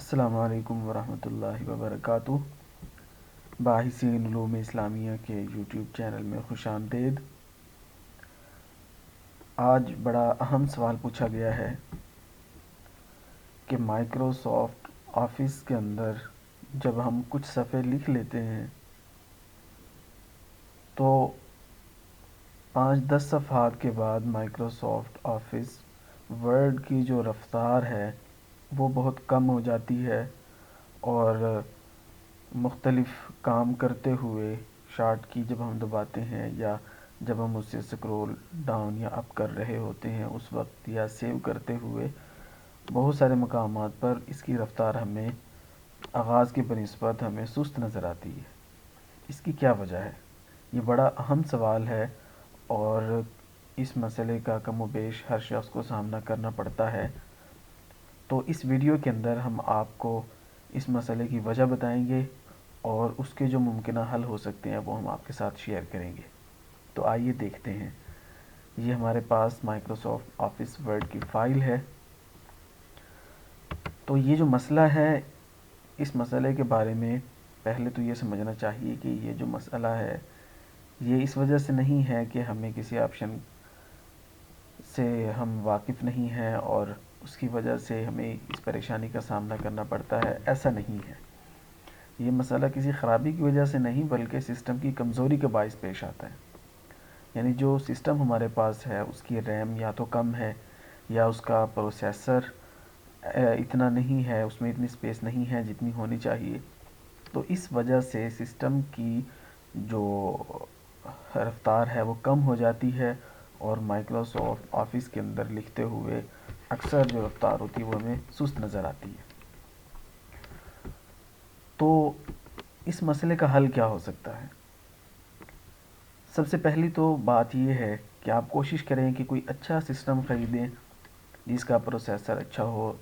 السلام علیکم ورحمۃ اللہ وبرکاتہ۔ باحثین علوم اسلامیہ کے یوٹیوب چینل میں خوش آمدید۔ آج بڑا اہم سوال پوچھا گیا ہے کہ مائکروسافٹ آفس کے اندر جب ہم کچھ صفحے لکھ لیتے ہیں تو 5-10 صفحات کے بعد مائکروسافٹ آفس ورڈ کی جو رفتار ہے وہ بہت کم ہو جاتی ہے، اور مختلف کام کرتے ہوئے شارٹ کی جب ہم دباتے ہیں یا جب ہم اسے سکرول ڈاؤن یا اپ کر رہے ہوتے ہیں اس وقت، یا سیو کرتے ہوئے بہت سارے مقامات پر اس کی رفتار ہمیں آغاز کی بنسبت ہمیں سست نظر آتی ہے۔ اس کی کیا وجہ ہے؟ یہ بڑا اہم سوال ہے، اور اس مسئلے کا کم و بیش ہر شخص کو سامنا کرنا پڑتا ہے۔ تو اس ویڈیو کے اندر ہم آپ کو اس مسئلے کی وجہ بتائیں گے، اور اس کے جو ممکنہ حل ہو سکتے ہیں وہ ہم آپ کے ساتھ شیئر کریں گے۔ تو آئیے دیکھتے ہیں۔ یہ ہمارے پاس مائکروسافٹ آفس ورڈ کی فائل ہے۔ تو یہ جو مسئلہ ہے، اس مسئلے کے بارے میں پہلے تو یہ سمجھنا چاہیے کہ یہ جو مسئلہ ہے یہ اس وجہ سے نہیں ہے کہ ہمیں کسی آپشن سے ہم واقف نہیں ہیں اور اس کی وجہ سے ہمیں اس پریشانی کا سامنا کرنا پڑتا ہے، ایسا نہیں ہے۔ یہ مسئلہ کسی خرابی کی وجہ سے نہیں بلکہ سسٹم کی کمزوری کے باعث پیش آتا ہے۔ یعنی جو سسٹم ہمارے پاس ہے اس کی ریم یا تو کم ہے، یا اس کا پروسیسر اتنا نہیں ہے، اس میں اتنی سپیس نہیں ہے جتنی ہونی چاہیے۔ تو اس وجہ سے سسٹم کی جو رفتار ہے وہ کم ہو جاتی ہے، اور مائکروسافٹ آفس کے اندر لکھتے ہوئے اکثر جو رفتار ہوتی ہے وہ ہمیں سست نظر آتی ہے۔ تو اس مسئلے کا حل کیا ہو سکتا ہے؟ سب سے پہلی تو بات یہ ہے کہ آپ کوشش کریں کہ کوئی اچھا سسٹم خریدیں جس کا پروسیسر اچھا ہو،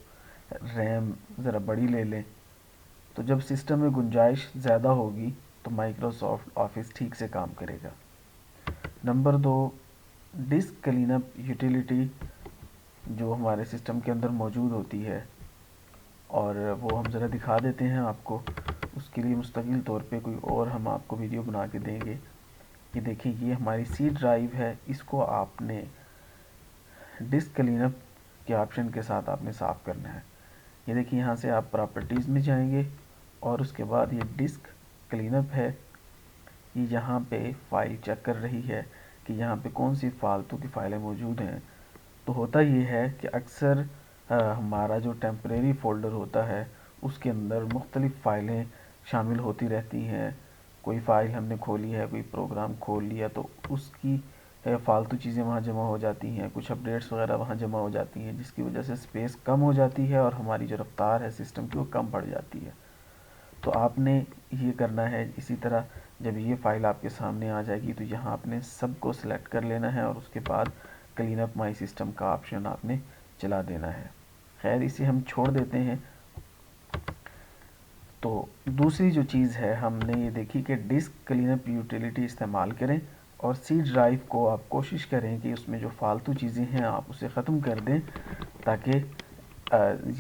ریم ذرا بڑی لے لیں۔ تو جب سسٹم میں گنجائش زیادہ ہوگی تو مائکروسافٹ آفس ٹھیک سے کام کرے گا۔ Number 2، disk clean up utility جو ہمارے سسٹم کے اندر موجود ہوتی ہے، اور وہ ہم ذرا دکھا دیتے ہیں آپ کو۔ اس کے لیے مستقل طور پہ کوئی اور ہم آپ کو ویڈیو بنا کے دیں گے۔ یہ دیکھیں، یہ ہماری سی ڈرائیو ہے، اس کو آپ نے ڈسک کلین اپ کے آپشن کے ساتھ آپ نے صاف کرنا ہے۔ یہ دیکھیں، یہاں سے آپ پراپرٹیز میں جائیں گے، اور اس کے بعد یہ ڈسک کلین اپ ہے، یہ یہاں پہ فائل چیک کر رہی ہے کہ یہاں پہ کون سی فالتو کی فائلیں موجود ہیں۔ تو ہوتا یہ ہے کہ اکثر ہمارا جو ٹیمپریری فولڈر ہوتا ہے اس کے اندر مختلف فائلیں شامل ہوتی رہتی ہیں۔ کوئی فائل ہم نے کھولی ہے، کوئی پروگرام کھول لیا تو اس کی فالتو چیزیں وہاں جمع ہو جاتی ہیں، کچھ اپڈیٹس وغیرہ وہاں جمع ہو جاتی ہیں، جس کی وجہ سے سپیس کم ہو جاتی ہے اور ہماری جو رفتار ہے سسٹم کی وہ کم پڑ جاتی ہے۔ تو آپ نے یہ کرنا ہے، اسی طرح جب یہ فائل آپ کے سامنے آ جائے گی تو یہاں آپ نے سب کو سلیکٹ کر لینا ہے، اور اس کے بعد کلین اپ مائی سسٹم کا آپشن آپ نے چلا دینا ہے۔ خیر، اسے ہم چھوڑ دیتے ہیں۔ تو دوسری جو چیز ہے، ہم نے یہ دیکھی کہ ڈسک کلین اپ یوٹیلیٹی استعمال کریں، اور سی ڈرائیو کو آپ کوشش کریں کہ اس میں جو فالتو چیزیں ہیں آپ اسے ختم کر دیں، تاکہ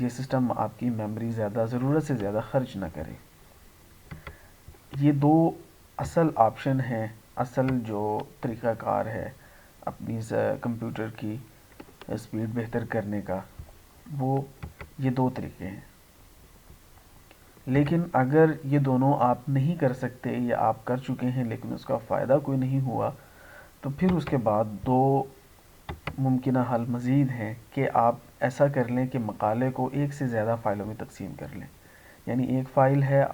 یہ سسٹم آپ کی میموری ضرورت سے زیادہ خرچ نہ کرے۔ یہ دو اصل آپشن ہیں، اصل جو طریقہ کار ہے اپنی کمپیوٹر کی سپیڈ بہتر کرنے کا، وہ یہ دو طریقے ہیں۔ لیکن اگر یہ دونوں آپ نہیں کر سکتے، یا آپ کر چکے ہیں لیکن اس کا فائدہ کوئی نہیں ہوا، تو پھر اس کے بعد دو ممکنہ حل مزید ہیں کہ آپ ایسا کر لیں کہ مقالے کو ایک سے زیادہ فائلوں میں تقسیم کر لیں۔ یعنی ایک فائل ہے،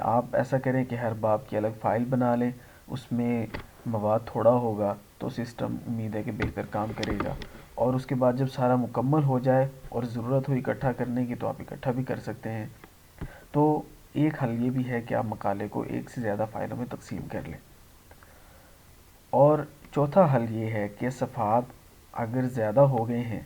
آپ ایسا کریں کہ ہر باب کی الگ فائل بنا لیں، اس میں مواد تھوڑا ہوگا تو سسٹم امید ہے کہ بہتر کام کرے گا، اور اس کے بعد جب سارا مکمل ہو جائے اور ضرورت ہو اکٹھا کرنے کی تو آپ اکٹھا بھی کر سکتے ہیں۔ تو ایک حل یہ بھی ہے کہ آپ مقالے کو ایک سے زیادہ فائلوں میں تقسیم کر لیں۔ اور چوتھا حل یہ ہے کہ صفحات اگر زیادہ ہو گئے ہیں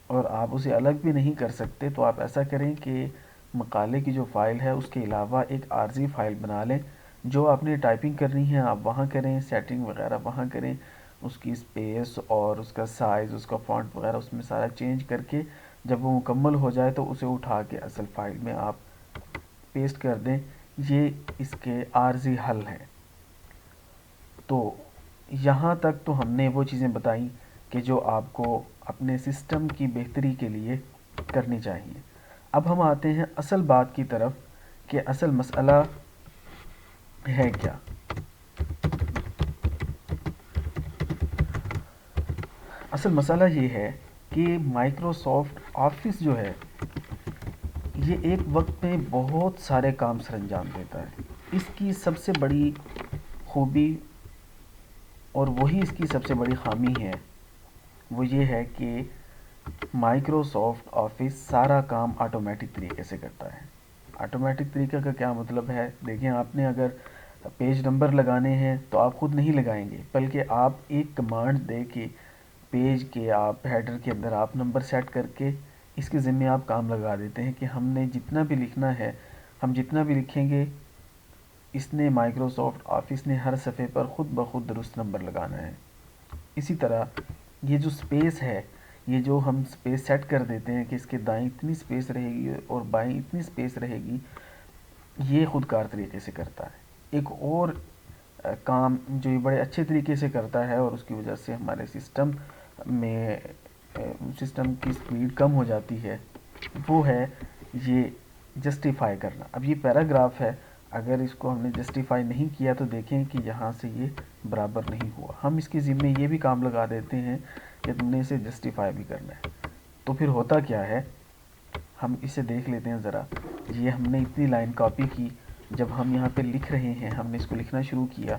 اور آپ اسے الگ بھی نہیں کر سکتے، تو آپ ایسا کریں کہ مقالے کی جو فائل ہے اس کے علاوہ ایک عارضی فائل بنا لیں۔ جو آپ نے ٹائپنگ کرنی ہے آپ وہاں کریں، سیٹنگ وغیرہ وہاں کریں، اس کی سپیس اور اس کا سائز، اس کا فونٹ وغیرہ اس میں سارا چینج کر کے جب وہ مکمل ہو جائے تو اسے اٹھا کے اصل فائل میں آپ پیسٹ کر دیں. یہ اس کے عارضی حل ہیں. تو یہاں تک تو ہم نے وہ چیزیں بتائیں کہ جو آپ کو اپنے سسٹم کی بہتری کے لیے کرنی چاہیے. اب ہم آتے ہیں اصل بات کی طرف کہ اصل مسئلہ ہے کیا. اصل مسئلہ یہ ہے کہ مائکروسافٹ آفس جو ہے یہ ایک وقت میں بہت سارے کام سر انجام دیتا ہے. اس کی سب سے بڑی خوبی اور وہی اس کی سب سے بڑی خامی ہے وہ یہ ہے کہ مائکروسافٹ آفس سارا کام آٹومیٹک طریقے سے کرتا ہے. آٹومیٹک طریقے کا کیا مطلب ہے؟ دیکھیں، آپ نے اگر پیج نمبر لگانے ہیں تو آپ خود نہیں لگائیں گے، بلکہ آپ ایک کمانڈ دے کے پیج کے آپ ہیڈر کے اندر آپ نمبر سیٹ کر کے اس کے ذمے آپ کام لگا دیتے ہیں کہ ہم نے جتنا بھی لکھنا ہے، ہم جتنا بھی لکھیں گے اس نے مائکروسافٹ آفس نے ہر صفحے پر خود بخود درست نمبر لگانا ہے. اسی طرح یہ جو سپیس ہے، یہ جو ہم سپیس سیٹ کر دیتے ہیں کہ اس کے دائیں اتنی سپیس رہے گی اور بائیں اتنی سپیس رہے گی، یہ خود کار طریقے سے کرتا ہے. ایک اور کام جو یہ بڑے اچھے طریقے سے کرتا ہے اور اس کی وجہ سے ہمارے سسٹم کی سپیڈ کم ہو جاتی ہے، وہ ہے یہ جسٹیفائی کرنا. اب یہ پیراگراف ہے، اگر اس کو ہم نے جسٹیفائی نہیں کیا تو دیکھیں کہ یہاں سے یہ برابر نہیں ہوا. ہم اس کے ذمے یہ بھی کام لگا دیتے ہیں کہ تم نے اسے جسٹیفائی بھی کرنا ہے. تو پھر ہوتا کیا ہے، ہم اسے دیکھ لیتے ہیں ذرا. یہ ہم نے اتنی لائن کاپی کی، جب ہم یہاں پہ لکھ رہے ہیں ہم نے اس کو لکھنا شروع کیا.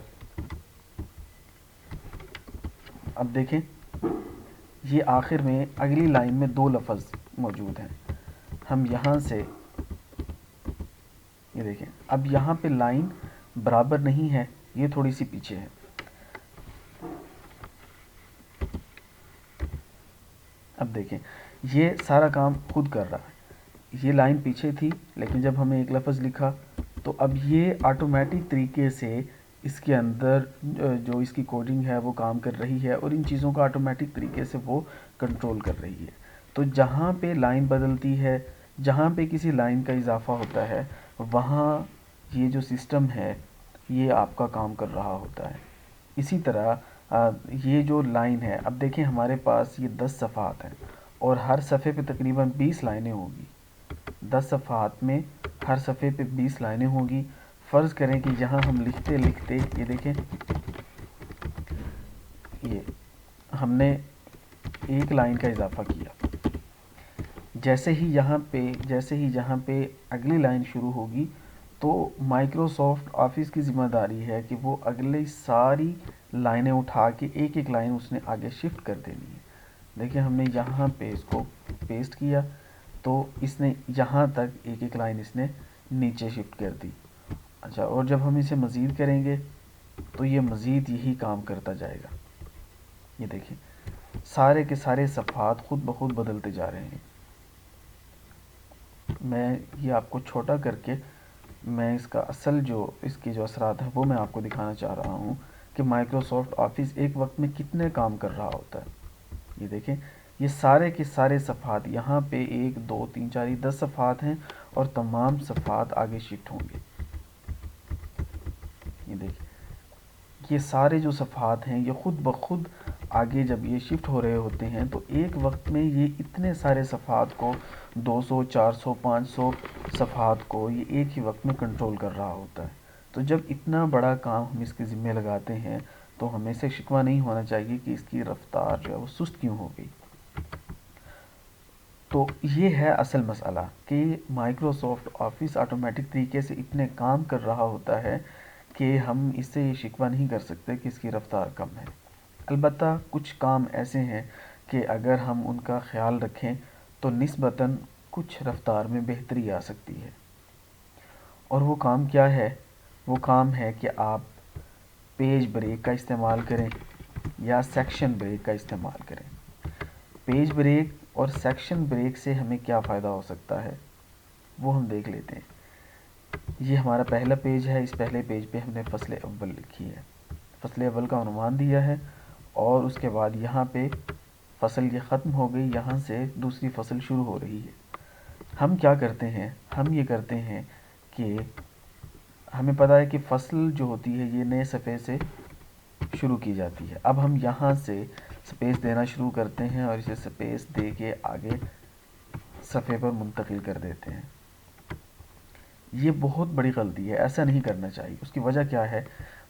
اب دیکھیں یہ آخر میں اگلی لائن میں 2 لفظ موجود ہیں. ہم یہاں سے یہ دیکھیں، اب یہاں پہ لائن برابر نہیں ہے، یہ تھوڑی سی پیچھے ہے. اب دیکھیں یہ سارا کام خود کر رہا ہے. یہ لائن پیچھے تھی، لیکن جب ہم نے ایک لفظ لکھا تو اب یہ آٹومیٹک طریقے سے اس کے اندر جو اس کی کوڈنگ ہے وہ کام کر رہی ہے اور ان چیزوں کا آٹومیٹک طریقے سے وہ کنٹرول کر رہی ہے. تو جہاں پہ لائن بدلتی ہے، جہاں پہ کسی لائن کا اضافہ ہوتا ہے، وہاں یہ جو سسٹم ہے یہ آپ کا کام کر رہا ہوتا ہے. اسی طرح یہ جو لائن ہے، اب دیکھیں ہمارے پاس یہ 10 صفحات ہیں اور ہر صفحے پہ تقریباً 20 لائنیں ہوں گی. 10 صفحات میں ہر صفحے پہ 20 لائنیں ہوں گی. فرض کریں کہ یہاں ہم لکھتے لکھتے یہ دیکھیں یہ ہم نے ایک لائن کا اضافہ کیا. جیسے ہی یہاں پہ اگلی لائن شروع ہوگی تو مائکروسافٹ آفس کی ذمہ داری ہے کہ وہ اگلی ساری لائنیں اٹھا کے ایک ایک لائن اس نے آگے شفٹ کر دینی ہے. دیکھیں ہم نے یہاں پہ اس کو پیسٹ کیا تو اس نے یہاں تک ایک ایک لائن اس نے نیچے شفٹ کر دی. اچھا، اور جب ہم اسے مزید کریں گے تو یہ مزید یہی کام کرتا جائے گا. یہ دیکھیں سارے کے سارے صفحات خود بخود بدلتے جا رہے ہیں. میں یہ آپ کو چھوٹا کر کے میں اس کا اس کے جو اثرات ہیں وہ میں آپ کو دکھانا چاہ رہا ہوں کہ مائکروسافٹ آفس ایک وقت میں کتنے کام کر رہا ہوتا ہے. یہ دیکھیں یہ سارے کے سارے صفحات یہاں پہ 1 2 3 4 10 صفحات ہیں اور تمام صفحات آگے شفٹ ہوں گے. یہ دیکھیں یہ سارے جو صفحات ہیں یہ خود بخود آگے جب یہ شفٹ ہو رہے ہوتے ہیں تو ایک وقت میں یہ اتنے سارے صفحات کو 200 400 500 صفحات کو یہ ایک ہی وقت میں کنٹرول کر رہا ہوتا ہے. تو جب اتنا بڑا کام ہم اس کے ذمے لگاتے ہیں تو ہمیں سے شکوہ نہیں ہونا چاہیے کہ اس کی رفتار جو ہے وہ سست کیوں ہو گئی. تو یہ ہے اصل مسئلہ کہ مائکروسافٹ آفس آٹومیٹک طریقے سے اتنے کام کر رہا ہوتا ہے کہ ہم اس سے یہ شکوہ نہیں کر سکتے کہ اس کی رفتار کم ہے. البتہ کچھ کام ایسے ہیں کہ اگر ہم ان کا خیال رکھیں تو نسبتاً کچھ رفتار میں بہتری آ سکتی ہے. اور وہ کام کیا ہے؟ وہ کام ہے کہ آپ پیج بریک کا استعمال کریں یا سیکشن بریک کا استعمال کریں. پیج بریک اور سیکشن بریک سے ہمیں کیا فائدہ ہو سکتا ہے وہ ہم دیکھ لیتے ہیں. یہ ہمارا پہلا پیج ہے. اس پہلے پیج پہ ہم نے فصل اول لکھی ہے، فصل اول کا عنوان دیا ہے اور اس کے بعد یہاں پہ فصل یہ ختم ہو گئی، یہاں سے دوسری فصل شروع ہو رہی ہے۔ ہم کیا کرتے ہیں، ہم یہ کرتے ہیں کہ ہمیں پتہ ہے کہ فصل جو ہوتی ہے یہ نئے صفحے سے شروع کی جاتی ہے۔ اب ہم یہاں سے سپیس دینا شروع کرتے ہیں اور اسے سپیس دے کے آگے صفحے پر منتقل کر دیتے ہیں۔ یہ بہت بڑی غلطی ہے، ایسا نہیں کرنا چاہیے۔ اس کی وجہ کیا ہے؟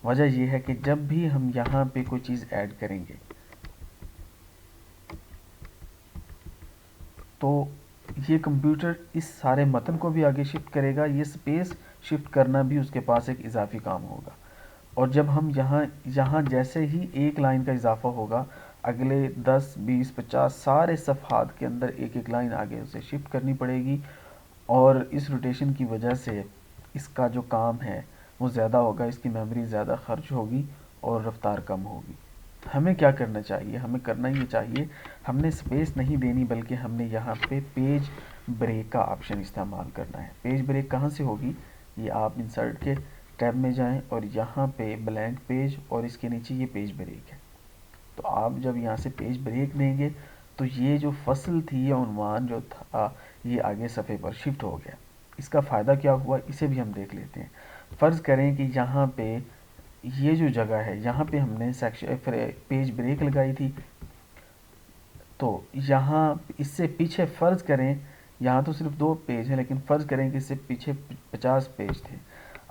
وجہ یہ ہے کہ جب بھی ہم یہاں پہ کوئی چیز ایڈ کریں گے تو یہ کمپیوٹر اس سارے متن کو بھی آگے شفٹ کرے گا، یہ سپیس شفٹ کرنا بھی اس کے پاس ایک اضافی کام ہوگا۔ اور جب ہم یہاں جیسے ہی ایک لائن کا اضافہ ہوگا، اگلے 10 20 50 سارے صفحات کے اندر ایک ایک لائن آگے اسے شفٹ کرنی پڑے گی، اور اس روٹیشن کی وجہ سے اس کا جو کام ہے وہ زیادہ ہوگا، اس کی میموری زیادہ خرچ ہوگی اور رفتار کم ہوگی۔ ہمیں کیا کرنا چاہیے؟ ہمیں کرنا یہ چاہیے، ہم نے سپیس نہیں دینی بلکہ ہم نے یہاں پہ پیج بریک کا آپشن استعمال کرنا ہے۔ پیج بریک کہاں سے ہوگی؟ یہ آپ انسرٹ کے ٹیب میں جائیں اور یہاں پہ بلینک پیج اور اس کے نیچے یہ پیج بریک ہے۔ تو آپ جب یہاں سے پیج بریک دیں گے تو یہ جو فصل تھی یا عنوان جو تھا یہ آگے صفحے پر شفٹ ہو گیا۔ اس کا فائدہ کیا ہوا اسے بھی ہم دیکھ لیتے ہیں۔ فرض کریں کہ یہاں پہ یہ جو جگہ ہے یہاں پہ ہم نے پیج بریک لگائی تھی، تو یہاں اس سے پیچھے فرض کریں، یہاں تو صرف 2 پیج ہیں لیکن فرض کریں کہ اس سے پیچھے 50 پیج تھے۔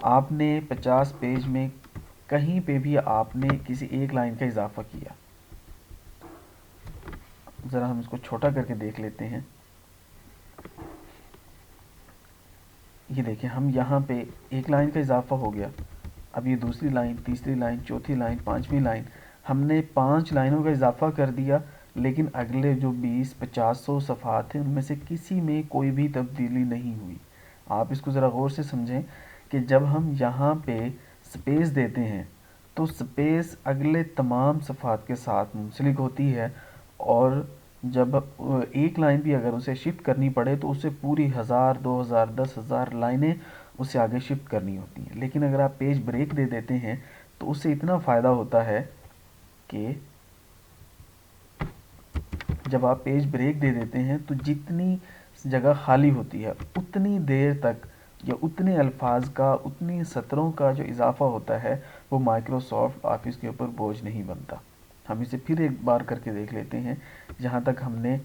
آپ نے 50 پیج میں کہیں پہ بھی آپ نے کسی ایک لائن کا اضافہ کیا۔ ذرا ہم اس کو چھوٹا کر کے دیکھ لیتے ہیں۔ یہ دیکھیں، ہم یہاں پہ ایک لائن کا اضافہ ہو گیا، اب یہ دوسری لائن، تیسری لائن، چوتھی لائن، 5ویں لائن، ہم نے 5 لائنوں کا اضافہ کر دیا، لیکن اگلے جو 20 50 100 صفحات تھے ان میں سے کسی میں کوئی بھی تبدیلی نہیں ہوئی۔ آپ اس کو ذرا غور سے سمجھیں کہ جب ہم یہاں پہ سپیس دیتے ہیں تو سپیس اگلے تمام صفحات کے ساتھ منسلک ہوتی ہے، اور جب ایک لائن بھی اگر اسے شفٹ کرنی پڑے تو اسے پوری 1000 2000 10,000 لائنیں اسے آگے شفٹ کرنی ہوتی ہیں۔ لیکن اگر آپ پیج بریک دے دیتے ہیں تو اس سے اتنا فائدہ ہوتا ہے کہ جب آپ پیج بریک دے دیتے ہیں تو جتنی جگہ خالی ہوتی ہے اتنی دیر تک یا اتنے الفاظ کا، اتنی سطروں کا جو اضافہ ہوتا ہے وہ مائکروسافٹ آفس کے اوپر بوجھ نہیں بنتا۔ ہم اسے پھر ایک بار کر کے دیکھ لیتے ہیں۔ جہاں تک ہم نے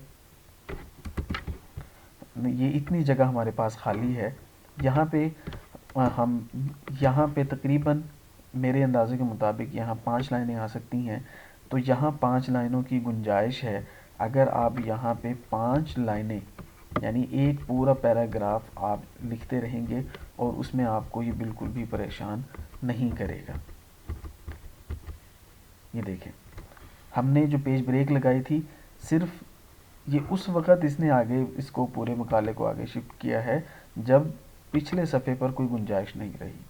یہ اتنی جگہ ہمارے پاس خالی ہے، یہاں پہ تقریباً میرے اندازے کے مطابق یہاں 5 لائنیں آ سکتی ہیں، تو یہاں 5 لائنوں کی گنجائش ہے۔ اگر آپ یہاں پہ 5 لائنیں یعنی ایک پورا پیراگراف آپ لکھتے رہیں گے اور اس میں آپ کو یہ بالکل بھی پریشان نہیں کرے گا۔ یہ دیکھیں، ہم نے جو پیج بریک لگائی تھی صرف یہ اس وقت اس نے آگے اس کو پورے مقالے کو آگے شفٹ کیا ہے جب پچھلے صفحے پر کوئی گنجائش نہیں رہی۔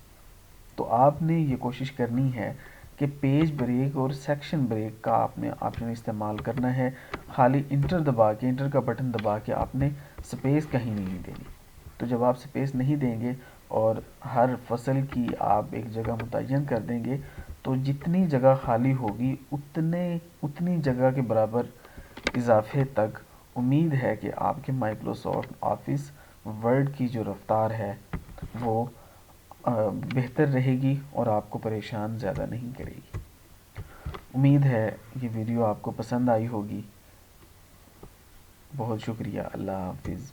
تو آپ نے یہ کوشش کرنی ہے کہ پیج بریک اور سیکشن بریک کا آپ نے آپشن استعمال کرنا ہے۔ خالی انٹر کا بٹن دبا کے آپ نے سپیس کہیں نہیں دینی۔ تو جب آپ سپیس نہیں دیں گے اور ہر فصل کی آپ ایک جگہ متعین کر دیں گے تو جتنی جگہ خالی ہوگی اتنی جگہ کے برابر اضافے تک امید ہے کہ آپ کے مائکروسافٹ آفس ورڈ کی جو رفتار ہے وہ بہتر رہے گی اور آپ کو پریشان زیادہ نہیں کرے گی۔ امید ہے یہ ویڈیو آپ کو پسند آئی ہوگی۔ بہت شکریہ، اللہ حافظ۔